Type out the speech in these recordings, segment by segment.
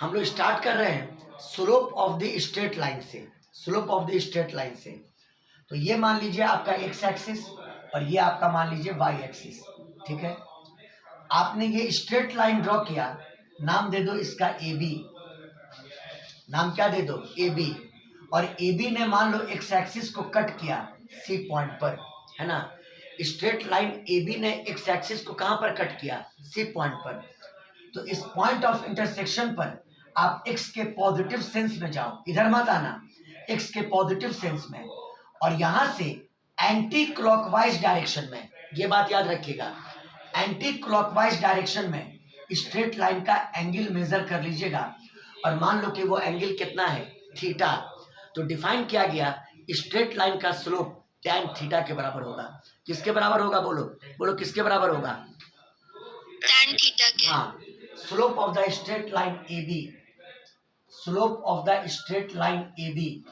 हम लोग स्टार्ट कर रहे हैं slope of the straight line से। Slope of the straight line से तो ये मान लीजिए आपका एक्स एक्सिस और ये आपका मान लीजिए वाई एक्सिस। ठीक है, आपने ये स्ट्रेट लाइन ड्रॉ किया, नाम दे दो इसका ए बी। नाम क्या दे दो? A B. और ए बी ने मान लो एक्स एक्सिस को कट किया सी पॉइंट पर, है ना। स्ट्रेट लाइन ए बी ने एक्स एक्सिस को कहां पर कट किया? सी पॉइंट पर। तो इस पॉइंट ऑफ इंटरसेक्शन पर आप x के पॉजिटिव सेंस में जाओ, इधर मत आना, x के पॉजिटिव सेंस में, और यहां से एंटी क्लॉकवाइज डायरेक्शन में, ये बात याद रखिएगा, एंटी क्लॉकवाइज डायरेक्शन में स्ट्रेट लाइन का एंगल मेजर कर लीजिएगा और मान लो कि वो एंगल कितना है? थीटा। तो डिफाइन किया गया स्ट्रेट लाइन का स्लोप tan थीटा के बराबर होगा। किसके बराबर होगा? बोलो बोलो, किसके बराबर होगा? tan थीटा के। हाँ, slope of the straight line A B, slope of the straight line A B,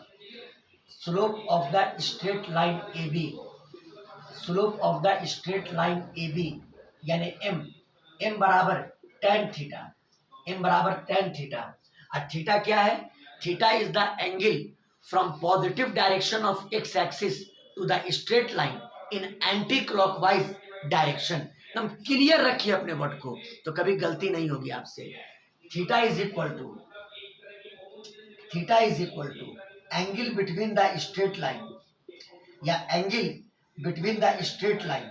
slope of the straight line A B, slope of the straight line A B यानी m, m बराबर tan theta, m बराबर tan theta. और theta क्या है? Theta is the angle from positive direction of X axis to the straight line in anticlockwise direction. एकदम clear रखिए अपने word को, तो कभी गलती नहीं होगी आपसे। Theta is equal to, theta is equal to angle between the straight line, या angle between the straight line,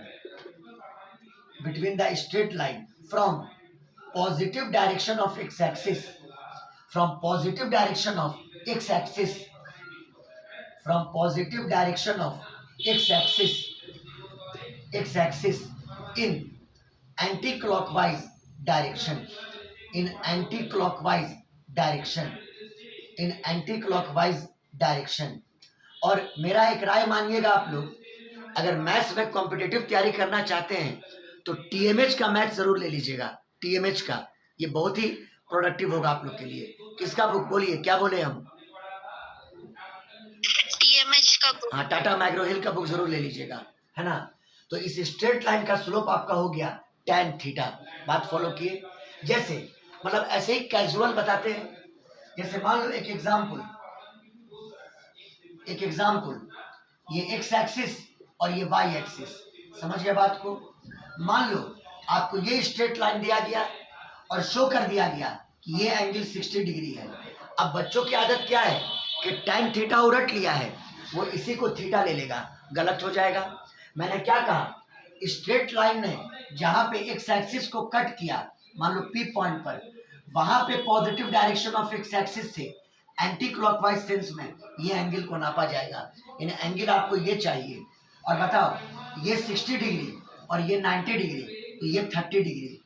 between the straight line from positive direction of X axis, from positive direction of X axis, from positive direction of X axis, X axis in anti-clockwise direction, in anti-clockwise direction, in anti-clockwise direction। और मेरा एक राय मानिएगा आप लोग, अगर maths में competitive तैयारी करना चाहते हैं तो टीएमएच का मैथ जरूर ले लीजिएगा। टीएमएच का ये बहुत ही प्रोडक्टिव होगा आप लोग के लिए। किसका बुक? बोलिए, क्या बोले हम? टीएमएच का बुक। हाँ, टाटा मैग्रो हिल का बुक जरूर ले लीजिएगा, है ना। तो इस स्ट्रेट लाइन का स्लोप आपका हो गया tan थीटा। बात फॉलो किए। जैसे मतलब ऐसे ही कैजुअल बताते हैं। जैसे मान लो एक एग्जांपल, एक एग्जांपल, ये एक्स एक्सिस और ये वाई एक्सिस, समझ गए बात को। मान लो आपको ये स्ट्रेट लाइन दिया गया और शो कर दिया गया कि ये एंगल 60 डिग्री है। अब बच्चों की आदत क्या है कि tan थीटा उलट लिया है, वो इसी को थीटा ले लेगा, गलत हो जाएगा। मैंने क्या कहा? स्ट्रेट लाइन ने जहां पे एक्स एक्सिस को कट किया, मान लो पी पॉइंट पर, वहां पे positive direction of X axis से एंटी क्लॉकवाइज सेंस में ये एंगल को नापा जाएगा। इन एंगल आपको ये चाहिए। और बताओ, ये 60 डिग्री और ये 90 डिग्री, तो ये 30 डिग्री,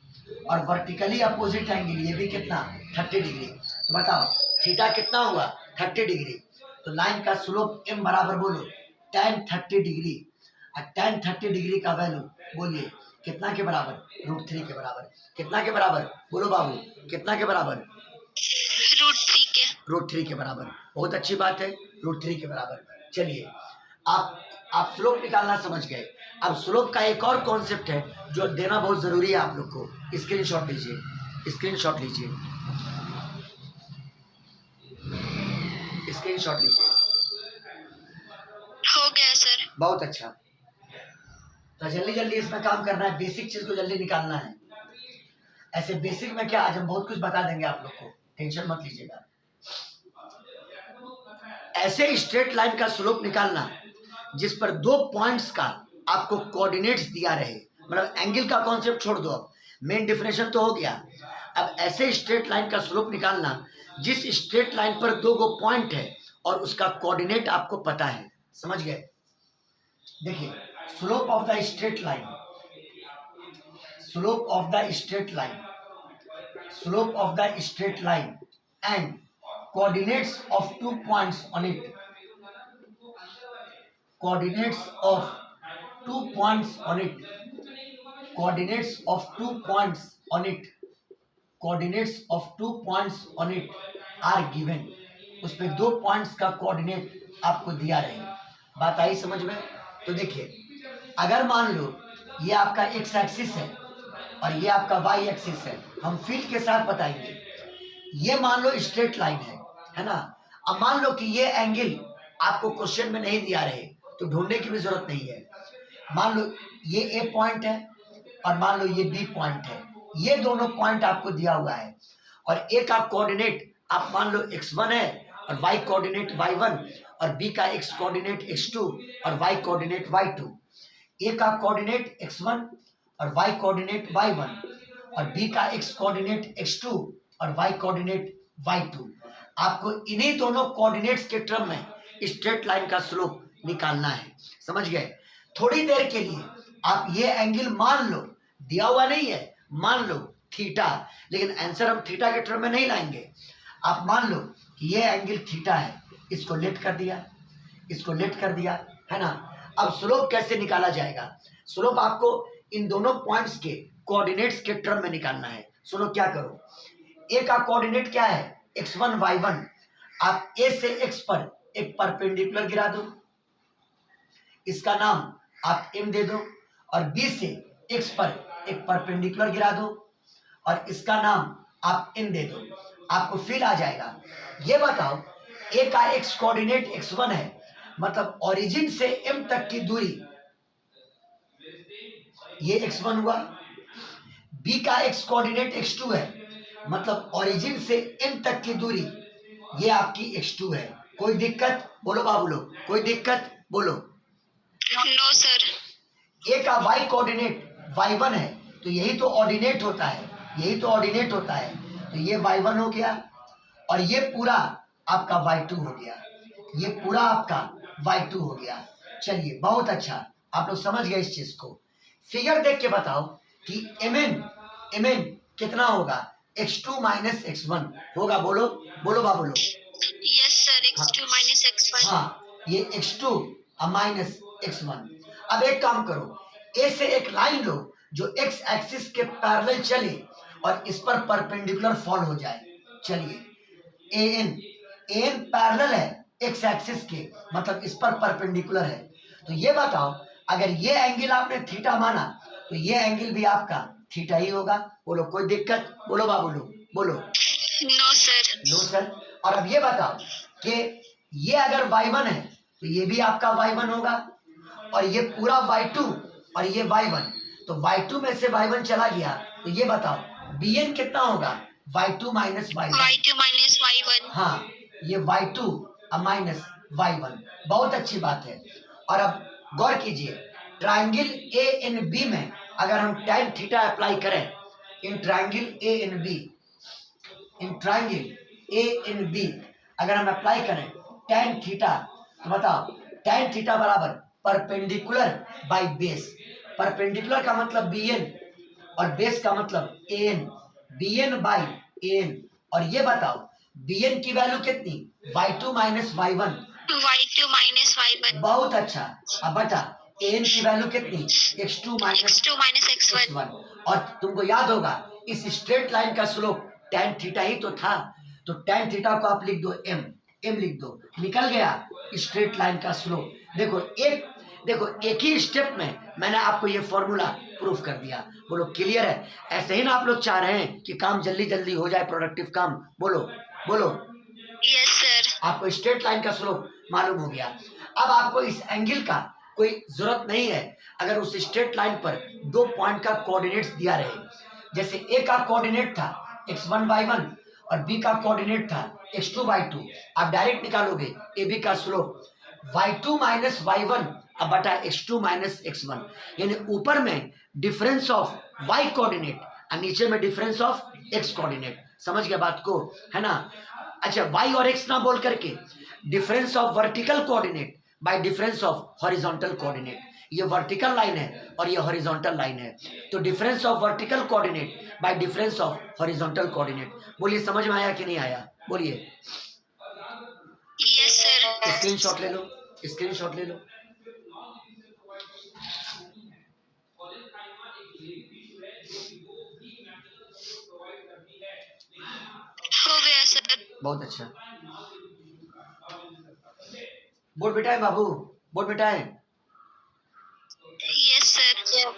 और वर्टिकली अपोजिट एंगल ये भी कितना? 30 डिग्री। तो बताओ थीटा कितना हुआ? 30 डिग्री। तो लाइन का स्लोप m बराबर बोलो tan 30 डिग्री। और tan 30 डिग्री का वैल्यू बोलिए कितना के बराबर? √3 के बराबर। कितना के बराबर? बोलो बाबू, कितना के बराबर? √3 के। √3 के बराबर। बहुत अच्छी बात है, √3 के बराबर। चलिए, आप स्लोप निकालना समझ गए। अब स्लोप का एक और कॉन्सेप्ट है जो देना बहुत जरूरी है आप लोग को। स्क्रीनशॉट लीजिए, स्क्रीनशॉट लीजिए, स्क्रीनशॉट लीजिए। हो गया सर। बहुत अच्छा। तो जल्दी जल्दी इसमें काम करना है, बेसिक चीज को जल्दी निकालना है। ऐसे बेसिक में क्या, आज हम बहुत कुछ बता देंगे आप लोग को, टेंशन मत लीजिएगा। ऐसे स्ट्रेट लाइन का स्लोप निकालना जिस पर दो पॉइंट्स का आपको कोऑर्डिनेट्स दिया रहे, मतलब एंगल का कॉन्सेप्ट छोड़ दो, अब मेन डिफिनेशन तो हो गया। अब ऐसे स्ट्रेट लाइन का स्लोप निकालना जिस स्ट्रेट लाइन पर दो गो पॉइंट है और उसका कोऑर्डिनेट आपको पता है। समझ गए? देखिए, slope of the straight line, slope of the straight line, slope of the straight line and coordinates of 2 points on it, coordinates of 2 points on it, coordinates of 2 points on it, coordinates of 2 points on it are given। उस पे दो points का coordinate आपको दिया रहे। बात आई समझ में? तो देखिए, अगर मान लो ये आपका एक्स एक्सिस है और ये आपका वाई एक्सिस है, हम फील्ड के साथ बताएंगे। ये मान लो स्ट्रेट लाइन है ना। अब मान लो कि ये एंगल आपको क्वेश्चन में नहीं दिया रहे तो ढूंढने की भी जरूरत नहीं है। मान लो ये ए पॉइंट है और मान लो ये बी पॉइंट है, ये दोनों पॉइंट आपको दिया हुआ है और ए का कोऑर्डिनेट आप मान लो x1 है और y कोऑर्डिनेट y1 और b का x कोऑर्डिनेट x2 और y कोऑर्डिनेट y2। ए का कोऑर्डिनेट x1 और y कोऑर्डिनेट y1 और b का x कोऑर्डिनेट x2 और y कोऑर्डिनेट y2। आपको इन्हीं दोनों कोऑर्डिनेट्स के टर्म में स्ट्रेट लाइन का स्लोप निकालना है। समझ गए? थोड़ी देर के लिए आप ये एंगल मान लो, दिया हुआ नहीं है, मान लो थीटा, लेकिन आंसर हम थीटा के टर्म में नहीं लाएंगे। आप मान लो कि ये एंगल थीटा है, इसको लेट कर दिया, इसको लेट कर दिया, है ना। अब स्लोप कैसे निकाला जाएगा? स्लोप आपको इन दोनों पॉइंट्स के कोऑर्डिनेट्स के टर्म में निकालना है। सुनो क्या करो, ए का कोऑर्डिनेट क्या है? x1 y1। आप ए से x पर एक परपेंडिकुलर गिरा दो, इसका नाम आप m दे दो, और b से x पर एक परपेंडिकुलर गिरा दो और इसका नाम आप n दे दो। आपको फील आ जाएगा। ये बताओ, a का x कोऑर्डिनेट x1 है, मतलब ओरिजिन से m तक की दूरी ये x1 हुआ। b का x कोऑर्डिनेट x2 है, मतलब ओरिजिन से m तक की दूरी ये आपकी x2 है। कोई दिक्कत? बोलो बाबू लोग, कोई दिक्कत? बोलो। No sir. ए का y कोऑर्डिनेट y1 है, तो यही तो ऑर्डिनेट होता है, यही तो ऑर्डिनेट होता है। तो ये y1 हो गया और ये पूरा आपका y2 हो गया, ये पूरा आपका y2 हो गया। चलिए बहुत अच्छा, आप लोग समझ गए इस चीज को। फिगर देख के बताओ कि mn कितना होगा? x2 माइनस x1 होगा। बोलो बोलो बाबू लोग। Yes sir, x2 minus x1। हाँ, ये x2 माइनस x1। अब एक काम करो, ए से एक लाइन लो जो x एक्सिस के पैरेलल चले और इस पर परपेंडिकुलर फॉल हो जाए। चलिए एन पैरेलल है x एक्सिस के, मतलब इस पर परपेंडिकुलर है। तो ये बताओ, अगर ये एंगल आपने थीटा माना तो ये एंगल भी आपका थीटा ही होगा। बोलो कोई दिक्कत? बोलो बाबू लोग, बोलो। No sir. No sir. और अब ये बताओ कि ये अगर y1 है तो ये भी आपका y1 होगा और ये पूरा y2 और ये y1, तो y2 में से y1 चला गया, तो ये बताओ bn कितना होगा? y2 minus y1। y2 minus y1। हाँ, ये y2 माइनस y1। बहुत अच्छी बात है। और अब गौर कीजिए, ट्राइंगल ए एन बी में अगर हम tan थीटा अप्लाई करें, in triangle A N B, in triangle A N B अगर हम अप्लाई करें tan थीटा, तो बताओ tan थीटा बराबर परपेंडिकुलर बाय बेस। परपेंडिकुलर का मतलब bn और बेस का मतलब an, bn बाय an। और ये बताओ bn की वैल्यू कितनी? y2 minus y1। y2 minus y1। बहुत अच्छा। अब बटा an की वैल्यू कितनी? x2 minus x2 minus x1। x1। और तुमको याद होगा इस स्ट्रेट लाइन का स्लोप tan थीटा ही तो था, तो tan थीटा को आप लिख दो m लिख दो, निकल गया स्ट्रेट लाइन का स्लोप। देखो एक ही स्टेप में मैंने आपको ये फॉर्मूला प्रूफ कर दिया। बोलो क्लियर है? ऐसे ही ना आप लोग चाह रहे हैं कि काम जल्दी जल्दी हो जाए, प्रोडक्टिव काम। बोलो बोलो। Yes sir. आपको स्ट्रेट लाइन का स्लोप मालूम हो गया। अब आपको इस एंगल का कोई जरूरत नहीं है अगर उस स्ट्रेट लाइन पर दो पॉइंट का कोऑर्डिनेट्स दिया रहे। जैसे ए का कोऑर्डिनेट था x1 y1 और बी का कोऑर्डिनेट था x2 y2। आप डायरेक्ट निकालोगे ए बी का स्लोप y2 माइनस y1 अब बटा x2 माइनस x1, यानी ऊपर में डिफरेंस ऑफ y कोऑर्डिनेट और नीचे में डिफरेंस ऑफ x कोऑर्डिनेट। समझ गया बात को, है ना। अच्छा, y और x ना बोल करके difference of vertical coordinate by difference of horizontal coordinate. ये वर्टिकल लाइन है और ये हॉरिजॉन्टल लाइन है, तो difference of vertical coordinate by difference of horizontal coordinate. बोलिए समझ में आया कि नहीं आया? बोलिए। Yes sir. स्क्रीनशॉट ले लो, स्क्रीनशॉट ले लो। हो गया सर। बहुत अच्छा। बोर्ड बिठाए बाबू, बोर्ड बिठाए। Yes sir.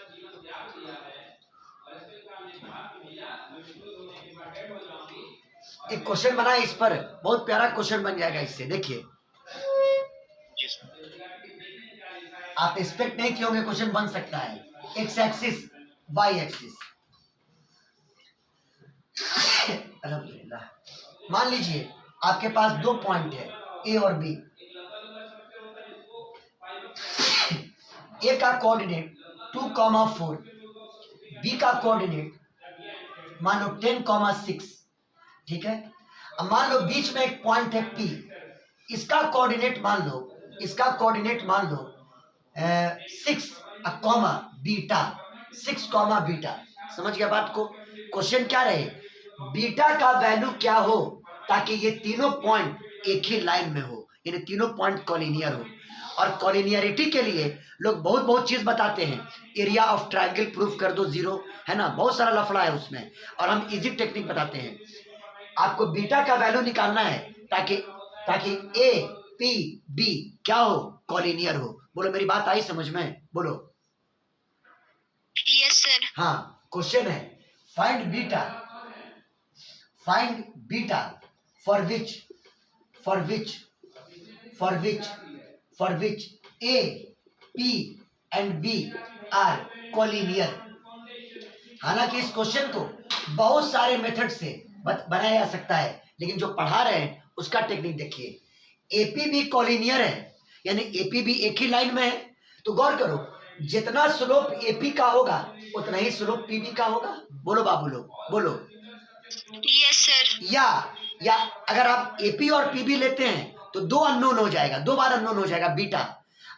एक क्वेश्चन बना है इस पर, बहुत प्यारा क्वेश्चन बन जाएगा इससे, देखिए आप एक्सपेक्ट नहीं किए होंगे क्वेश्चन बन सकता है। एक्स एक्सिस वाई एक्सिस, अल्हम्दुलिल्लाह। मान लीजिए आपके पास दो पॉइंट है ए और बी। ए का कोऑर्डिनेट 2,4, बी का कोऑर्डिनेट मान लो 10,6, ठीक है। अब मान लो बीच में एक पॉइंट है पी, इसका कोऑर्डिनेट मान लो, इसका कोऑर्डिनेट मान लो 6 कॉमा बीटा, 6 कॉमा बीटा। समझ गया बात को? क्वेश्चन क्या रहे, बीटा का वैल्यू क्या हो ताकि ये तीनों पॉइंट एक ही लाइन में हो, यानी तीनों पॉइंट कॉलिनियर हो। और कॉलिनियरिटी के लिए लोग बहुत बहुत चीज बताते हैं, एरिया ऑफ ट्रायंगल प्रूफ कर दो 0, है ना, बहुत सारा लफड़ा है उसमें, और हम इजी टेक्निक बताते हैं। आपको बीटा का वैल्यू निकालना है ताकि ताकि ए पी बी क्या हो, कॉलिनियर हो। बोलो मेरी बात आई समझ में? बोलो। Yes sir. हाँ, क्वेश्चन है find beta, find beta for which A P and B are collinear. हालांकि इस क्वेश्चन को बहुत सारे मेथड से बनाया जा सकता है, लेकिन जो पढ़ा रहे हैं उसका टेक्निक देखिए। एपी भी कॉलिनियर है, यानी एपी भी एक ही लाइन में है, तो गौर करो जितना स्लोप एपी का होगा उतना ही स्लोप पीबी का होगा। बोलो बाबू लोग, बोलो। Yes sir. या अगर आप एपी और पीबी लेते हैं तो दो अननोन हो जाएगा, दो बार अननोन हो जाएगा बीटा।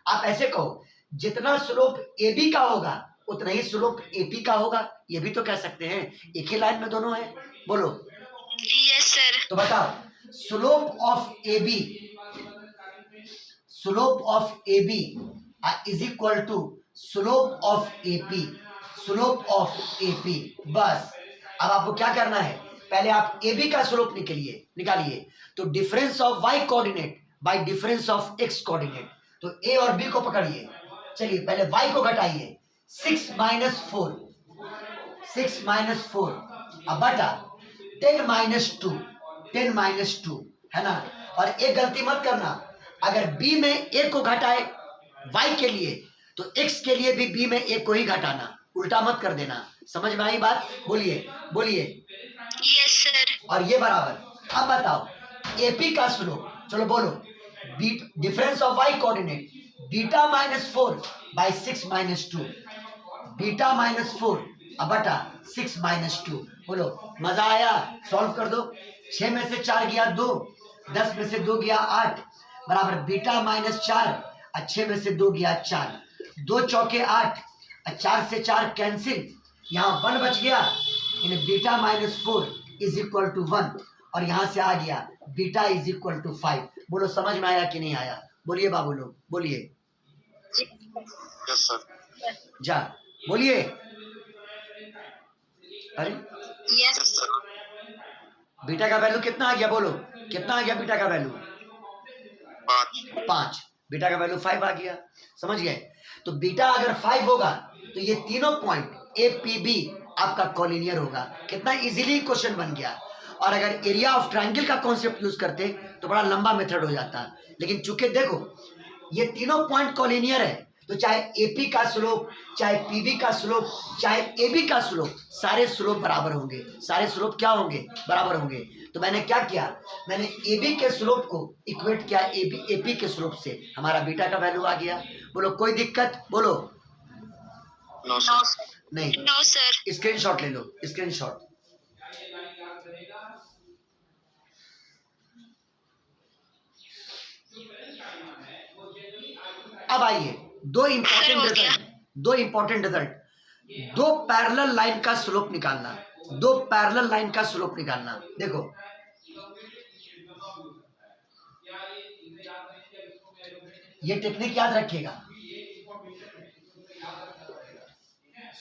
आप ऐसे कहो जितना स्लोप एबी का होगा उतना ही स्लोप एपी का होगा, ये भी तो कह सकते हैं, एक ही लाइन में दोनों है। बोलो। Yes sir. तो बताओ slope of AB is equal to slope of AP. बस अब आपको क्या करना है, पहले आप एबी का स्लोप निकालिए। तो difference of Y coordinate by difference of X coordinate, तो ए और बी को पकड़िए। चलिए पहले वाई को घटाइए, 6 माइनस 4 अब बटा 10 माइनस 2, है ना। और एक गलती मत करना, अगर बी में ए को घटाए वाई के लिए तो एक्स के लिए भी बी में ए को ही घटाना, उल्टा मत कर देना। समझ में आई बात? बोलिए। Yes sir. और ये बराबर। अब बताओ एपी का स्लोप, चलो बोलो। Difference of Y coordinate beta minus 4 by 6 minus 2, beta minus 4 अब बटा 6 माइनस 2। बोलो मजा आया? सॉल्व कर दो। 6 में से 4 गया 2, 10 में से 2 गया 8, बराबर बीटा माइनस 4 और 6 में से 2 गया 4, 2 चौके 8 और 4 से 4 कैंसिल, यहाँ 1 बच गया, यानी beta minus 4 is equal to 1, और यहाँ से आ गया बीटा इज इक्वल टू 5। बोलो समझ में आया कि नहीं आया? बोलिए बाबू लोग, बोलिए। Yes sir. जा बोलिए। अरे यस सर। बीटा का वैल्यू कितना आ गया? बोलो कितना आ गया बीटा का वैल्यू? 5। बीटा का वैल्यू 5 आ गया, समझ गए? तो बीटा अगर 5 होगा तो ये तीनों पॉइंट ए पी बी आपका कॉलिनियर होगा। कितना इजीली क्वेश्चन बन गया। और अगर एरिया ऑफ ट्रायंगल का कॉन्सेप्ट यूज करते तो बड़ा लंबा मेथड हो जाता, लेकिन चूंकि देखो ये तीनों पॉइंट कॉलिनियर है, तो चाहे एपी का स्लोप, चाहे पीबी का स्लोप, चाहे एबी का स्लोप, सारे स्लोप बराबर होंगे। सारे स्लोप क्या होंगे? बराबर होंगे। तो मैंने क्या किया, मैंने एबी के स्लोप को इक्वेट किया एपी के स्लोप से, हमारा बीटा का वैल्यू आ गया। बोलो कोई दिक्कत? बोलो। No sir. नहीं, नो सर। स्क्रीनशॉट ले लो, स्क्रीनशॉट। अब आइए दो इंपॉर्टेंट रिजल्ट, दो पैरेलल लाइन का स्लोप निकालना, देखो ये टेक्निक याद रखिएगा।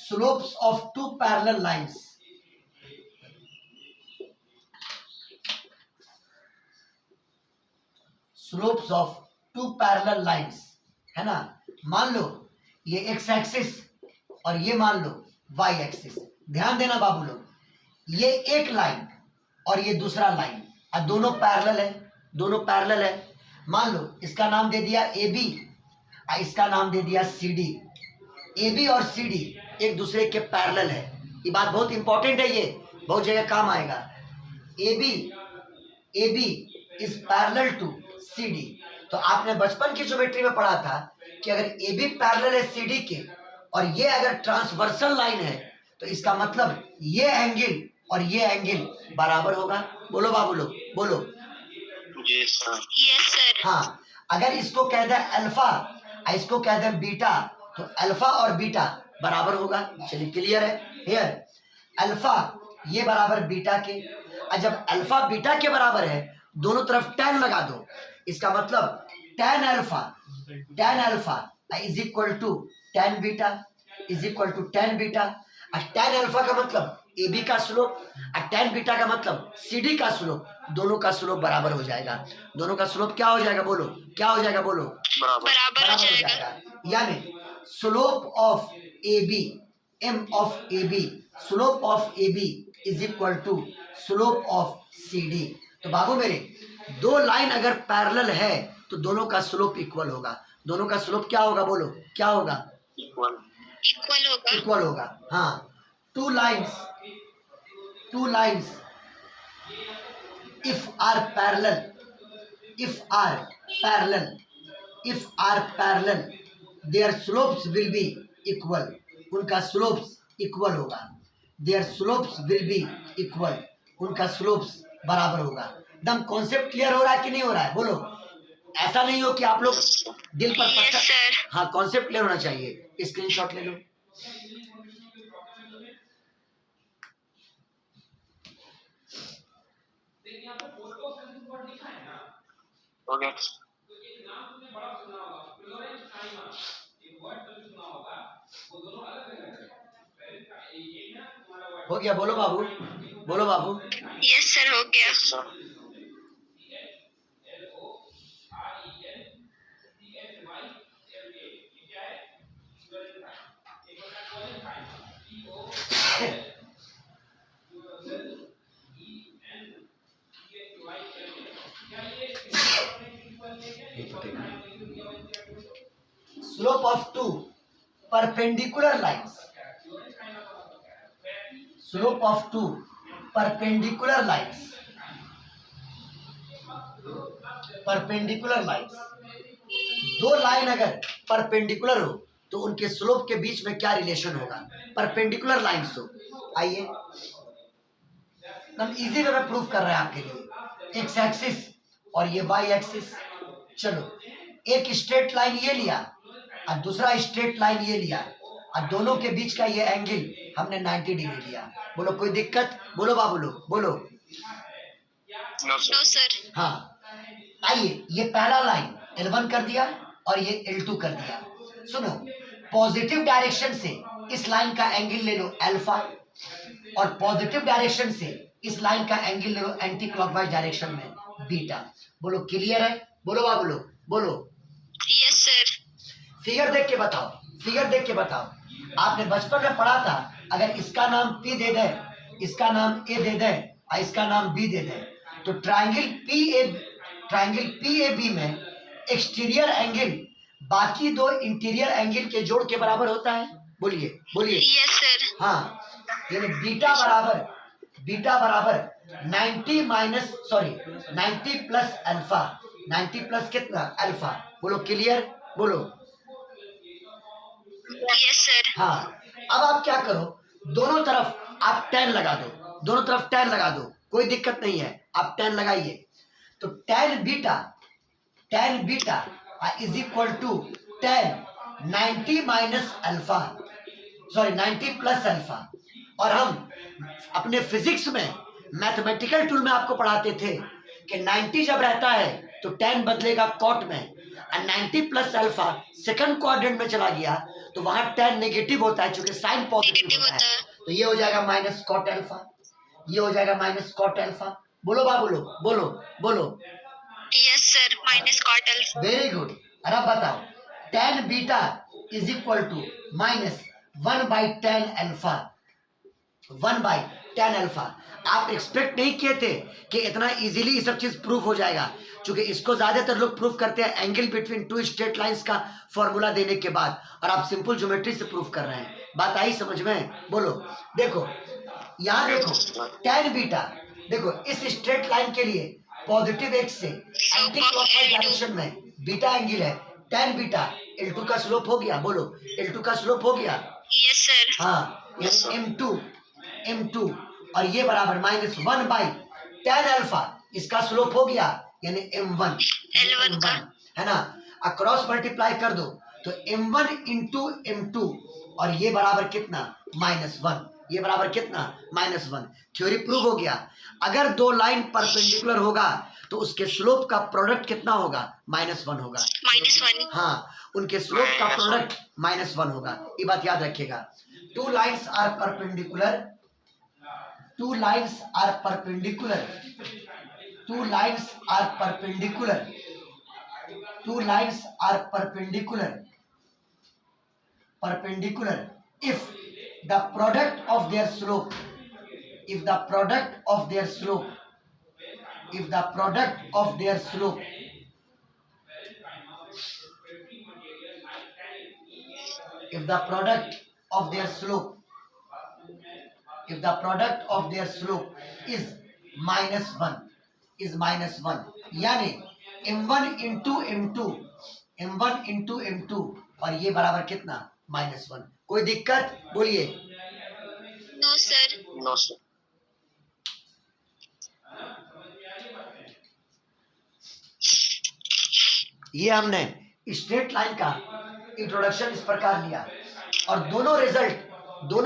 Slopes of two parallel lines, slopes of two parallel lines, है ना। मान लो ये एक्स एक्सिस और ये मान लो वाई एक्सिस। ध्यान देना बाबू लोग, ये एक लाइन और ये दूसरा लाइन, और दोनों पैरेलल है, दोनों पैरेलल है। मान लो इसका नाम दे दिया ए बी और इसका नाम दे दिया सी डी। ए बी और सी डी एक दूसरे के पैरेलल है। ये बात बहुत इंपॉर्टेंट है, ये बहुत जगह काम आएगा। A B is parallel to C D. तो आपने बचपन की ज्योमेट्री में पढ़ा था कि अगर ए बी पैरेलल है सी डी के और ये अगर ट्रांसवर्सल लाइन है तो इसका मतलब ये एंगल और ये एंगल बराबर होगा। बोलो बाबू लोग, बोलो। Yes, sir. Yes, sir. हाँ, अगर इसको कह दें अल्फा और इसको कह दें बीटा तो अल्फा और बीटा बराबर होगा। चलिए क्लियर है। हियर अल्फा ये बराबर बीटा के, और जब अल्फा बीटा के बराबर है दोनों तरफ tan लगा दो। इसका मतलब tan alpha is equal to tan beta is equal to tan beta. और tan अल्फा का मतलब ए बी का स्लोप और tan बीटा का मतलब सी डी का स्लोप, दोनों का स्लोप बराबर हो जाएगा। दोनों का स्लोप क्या हो जाएगा, बोलो क्या हो जाएगा, बोलो बराबर। बराबर हो जाएगा। यानी slope of A B, M of A B, slope of A B is equal to slope of C D. तो बाबू मेरे दो लाइन अगर पैरेलल है तो दोनों का स्लोप इक्वल होगा। दोनों का स्लोप क्या होगा, बोलो क्या होगा, Equal. इक्वल होगा। इक्वल होगा। हाँ, two lines if are parallel their slopes will be equal। उनका स्लोप्स इक्वल होगा। their slopes will be equal, उनका स्लोप्स बराबर होगा। एकदम कॉन्सेप्ट क्लियर हो रहा है कि नहीं हो रहा है, बोलो। ऐसा नहीं हो कि आप लोग दिल पर Yes, पत्थर। sir. हाँ, कॉन्सेप्ट क्लियर होना चाहिए। स्क्रीनशॉट ले लो। Okay. हो गया, बोलो बाबू, बोलो बाबू। Yes, sir. हो गया। Yes, sir. Slope of two perpendicular lines, slope of two perpendicular lines, perpendicular lines. दो लाइन अगर परपेंडिकुलर हो तो उनके स्लोप के बीच में क्या रिलेशन होगा, परपेंडिकुलर लाइन्स हो। आइए हम इजी वे में प्रूफ कर रहे हैं आपके लिए। एक्स एक्सिस और ये वाई एक्सिस। चलो एक स्ट्रेट लाइन ये लिया और दूसरा स्ट्रेट लाइन ये लिया और दोनों के बीच का ये एंगल हमने 90 डिग्री लिया। बोलो कोई दिक्कत, बोलो बाबू लोग, बोलो। No, sir. No sir. हाँ, आइए ये पहला लाइन L1 कर दिया और ये L2 कर दिया। सुनो, पॉजिटिव डायरेक्शन से इस लाइन का एंगल ले लो अल्फा और पॉजिटिव डायरेक्शन से इस लाइन का एंगल ले लो एंटी क्लॉकवाइज डायरेक्शन में बीटा। बोलो क्लियर है, बोलो बाबू लोग, बोलो। Yes sir. फिगर देख के बताओ, फिगर देख के बताओ। आपने बचपन में पढ़ा था अगर इसका नाम P दे दे, इसका नाम A दे दे और इसका नाम B दे दे तो ट्रायंगल PAB में एक्सटीरियर एंगल बाकी दो इंटीरियर एंगल के जोड़ के बराबर होता है। बोलिए बोलिए। Yes sir. हाँ, यानी बीटा बराबर 90 प्लस अल्फा, 90 प्लस कितना अल्फा। बोलो क्लियर, बोलो। Yes sir. हाँ, अब आप क्या करो, दोनों तरफ आप tan लगा दो, दोनों तरफ tan लगा दो, कोई दिक्कत नहीं है, आप tan लगाइए। तो tan beta is equal to tan 90 minus alpha, sorry 90 plus alpha. और हम अपने फिजिक्स में मैथमेटिकल टूल में आपको पढ़ाते थे कि 90 जब रहता है तो tan बदलेगा कॉट में और 90 प्लस अल्फा सेकंड क्वाड्रेंट में चला गया तो वहां tan नेगेटिव होता है क्योंकि साइन पॉजिटिव होता है। तो ये हो जाएगा माइनस कॉट अल्फा, ये हो जाएगा माइनस कॉट अल्फा। बोलो बाबू लोग, बोलो बोलो। Yes sir, minus cot alpha. Very good. और अब बताओ tan beta is equal to minus 1 by tan alpha, 1 by tan alpha. आप एक्सपेक्ट नहीं किए थे कि इतना इजीली ये सब चीज प्रूव हो जाएगा, क्योंकि इसको ज्यादातर लोग प्रूव करते हैं angle between two straight lines का फॉर्मूला देने के बाद, और आप सिंपल ज्योमेट्री से प्रूव कर रहे हैं। बात आई समझ में? बोलो। देखो यहाँ देखो tan बीटा, देखो इस स्ट्रेट लाइन के लिए पॉजिटिव एक्स से एंटी क्लॉकवाइज डायरेक्शन में बीटा एंगल है, tan बीटा L2 का स्लोप हो गया। बोलो L2 का स्लोप हो गया। Yes, sir. हाँ, M2 और ये बराबर -1 tan अल्फा, इसका स्लोप हो गया यानी M1 L1 का। है ना। अक्रॉस मल्टीप्लाई कर दो तो M1 इंटू M2 और ये बराबर कितना -1, ये बराबर कितना -1। थ्योरी प्रूव हो गया। अगर दो लाइन परपेंडिकुलर होगा तो उसके स्लोप का प्रोडक्ट कितना होगा? -1 होगा। -1. हाँ, उनके स्लोप का प्रोडक्ट -1 होगा। ये बात याद रखिएगा। Two lines are perpendicular, two lines are perpendicular, two lines are perpendicular, two lines are perpendicular, perpendicular if the product of their slope, if the product of their slope, if the product of their slope, if the product of their slope, if the product of their slope is -1, is -1, यानी m1 into m2, m1 into m2 और ये बराबर कितना -1। कोई दिक्कत? बोलिए। No, sir. No sir. ये हमने स्ट्रेट लाइन का इंट्रोडक्शन इस प्रकार लिया, और दोनों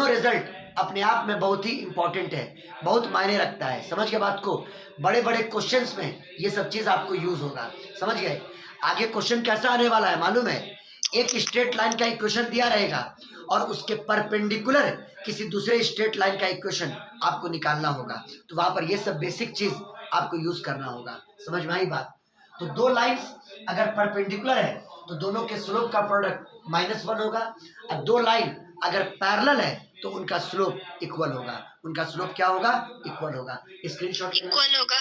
रिजल्ट अपने आप में बहुत ही इंपॉर्टेंट है, बहुत मायने रखता है। समझ गए बात को? बड़े बड़े क्वेश्चंस में ये सब चीज आपको यूज होगा। समझ गए? आगे क्वेश्चन कैसा आने वाला है मालूम है? एक स्ट्रेट लाइन का इक्वेशन दिया रहेगा और उसके परपेंडिकुलर किसी दूसरे स्ट्रेट लाइन का इक्वेशन आपको निकालना होगा, तो वहां पर ये सब बेसिक चीज आपको यूज करना होगा। समझ में आई बात? तो दो लाइंस अगर परपेंडिकुलर है तो दोनों के स्लोप का प्रोडक्ट -1 होगा, और दो लाइन अगर पैरेलल है तो उनका स्लोप इक्वल होगा। उनका स्लोप क्या होगा? इक्वल होगा। स्क्रीनशॉट Equal होगा।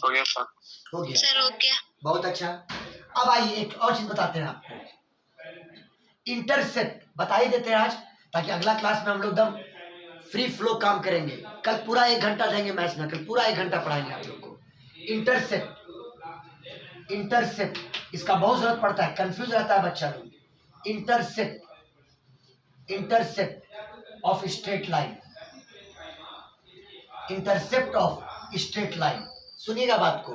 हो गया सर। हो गया। सर हो गया। बहुत अच्छा। अब आइए एक और चीज बताते हैं आपको, इंटरसेप्ट बता ही देते हैं आज, ताकि अगला क्लास में हम लोग एकदम फ्री फ्लो काम करेंगे। कल पूरा 1 घंटा देंगे मैथ्स में, कल पूरा 1 घंटा पढ़ाएंगे आप लोग को। इंटरसेप्ट, इंटरसेप्ट इसका बहुत जरूरत पड़ता है, कंफ्यूज रहता है बच्चा लोग। Intercept, intercept of straight line, intercept of straight line. सुनिएगा बात को।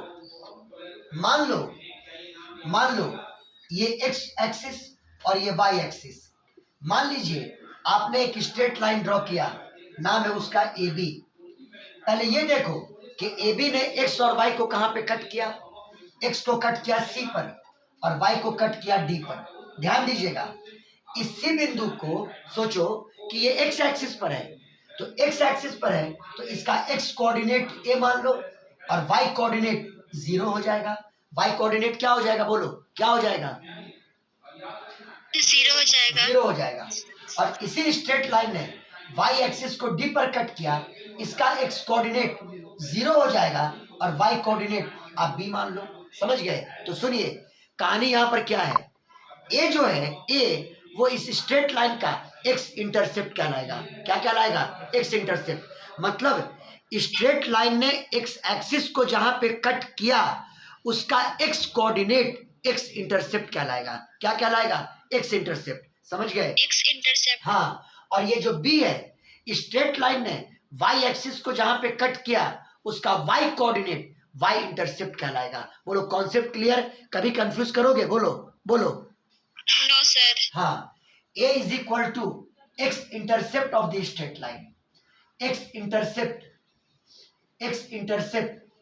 मान लो ये x एक्सिस और ये y एक्सिस। मान लीजिए आपने एक स्ट्रेट लाइन ड्रॉ किया, नाम है उसका AB। पहले ये देखो कि AB ने x और y को कहां पे कट किया? x को कट किया C पर और y को कट किया D पर। ध्यान दीजिएगा, इस C बिंदु को सोचो कि ये x एक्सिस पर है, तो x एक्सिस पर है तो इसका x कोऑर्डिनेट a मान लो और y कोऑर्डिनेट 0 हो जाएगा। y कोऑर्डिनेट क्या हो जाएगा? बोलो क्या हो जाएगा? 0 हो जाएगा। 0 हो जाएगा। और इसी स्ट्रेट लाइन ने y एक्सिस को d पर कट किया, इसका x कोऑर्डिनेट 0 हो जाएगा और y कोऑर्डिनेट आप b मान लो। समझ गए? तो सुनिए कहानी यहाँ पर क्या है। a जो है a वो इस स्ट्रेट लाइन का x इंटरसेप्ट कहलाएगा। क्या कहलाएगा? x intercept. मतलब स्ट्रेट लाइन ने x एक्सिस को जहां पे कट किया उसका x कोऑर्डिनेट x इंटरसेप्ट कहलाएगा। क्या कहलाएगा? x intercept. समझ गए? X intercept. हाँ, और ये जो b है, स्ट्रेट लाइन ने y एक्सिस को जहां पे कट किया उसका y कोऑर्डिनेट y इंटरसेप्ट कहलाएगा। बोलो कॉन्सेप्ट क्लियर? कभी कंफ्यूज करोगे? बोलो बोलो। No sir. हाँ, a is equal to x intercept of the straight line, x intercept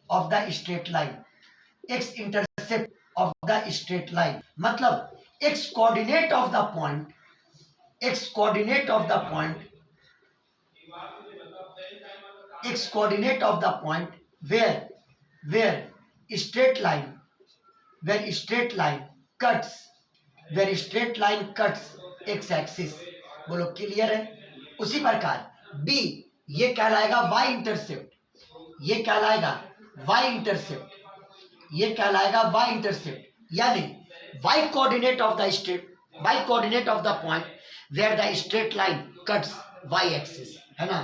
of the straight line, x intercept of the straight line. मतलब x coordinate of the point, x coordinate of the point, x coordinate of the point where straight line, where straight line cuts, where straight line cuts x axis. बोलो clear है। उसी प्रकार B, ये कहलाएगा Y intercept, ये कहलाएगा Y intercept, ये कहलाएगा वाई इंटरसेप्ट, यानी Y coordinate of the straight, Y coordinate of the point where the straight line cuts Y axis, है ना।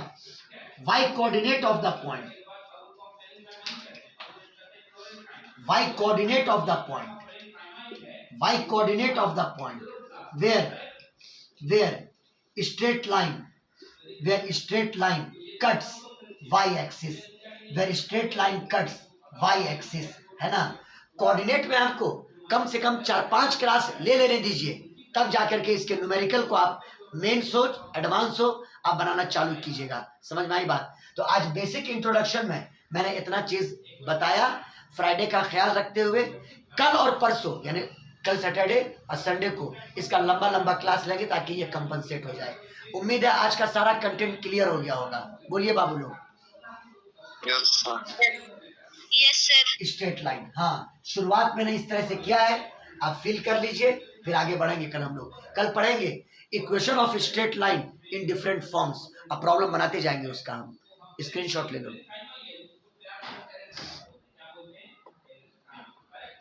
Y coordinate of the point, Y coordinate of the point, y coordinate of the point where straight line, where straight line cuts y axis, where straight line cuts y axis, है ना। Coordinate में आपको कम से कम 4-5 class ले लेने दीजिए, तब जाकर के इसके न्यूमेरिकल को आप मेंस हो एडवांस हो आप बनाना चालू कीजिएगा। समझ में आई बात। तो आज बेसिक इंट्रोडक्शन में मैंने इतना चीज बताया। फ्राइडे का ख्याल रखते हुए कल और परसों यानी कल सैटरडे और संडे को इसका लंबा लंबा क्लास लेंगे ताकि ये कंपनसेट हो जाए। उम्मीद है आज का सारा कंटेंट क्लियर हो गया होगा। बोलिए बाबू लोग। Yes, sir. Yes sir. Straight line, हाँ शुरुआत मैंने इस तरह से किया है, आप फील कर लीजिए, फिर आगे बढ़ेंगे। कल हम लोग कल पढ़ेंगे equation of straight line in different forms, अब प्रॉब्लम बनाते जाएंगे उसका। हम स्क्रीनशॉट ले लो।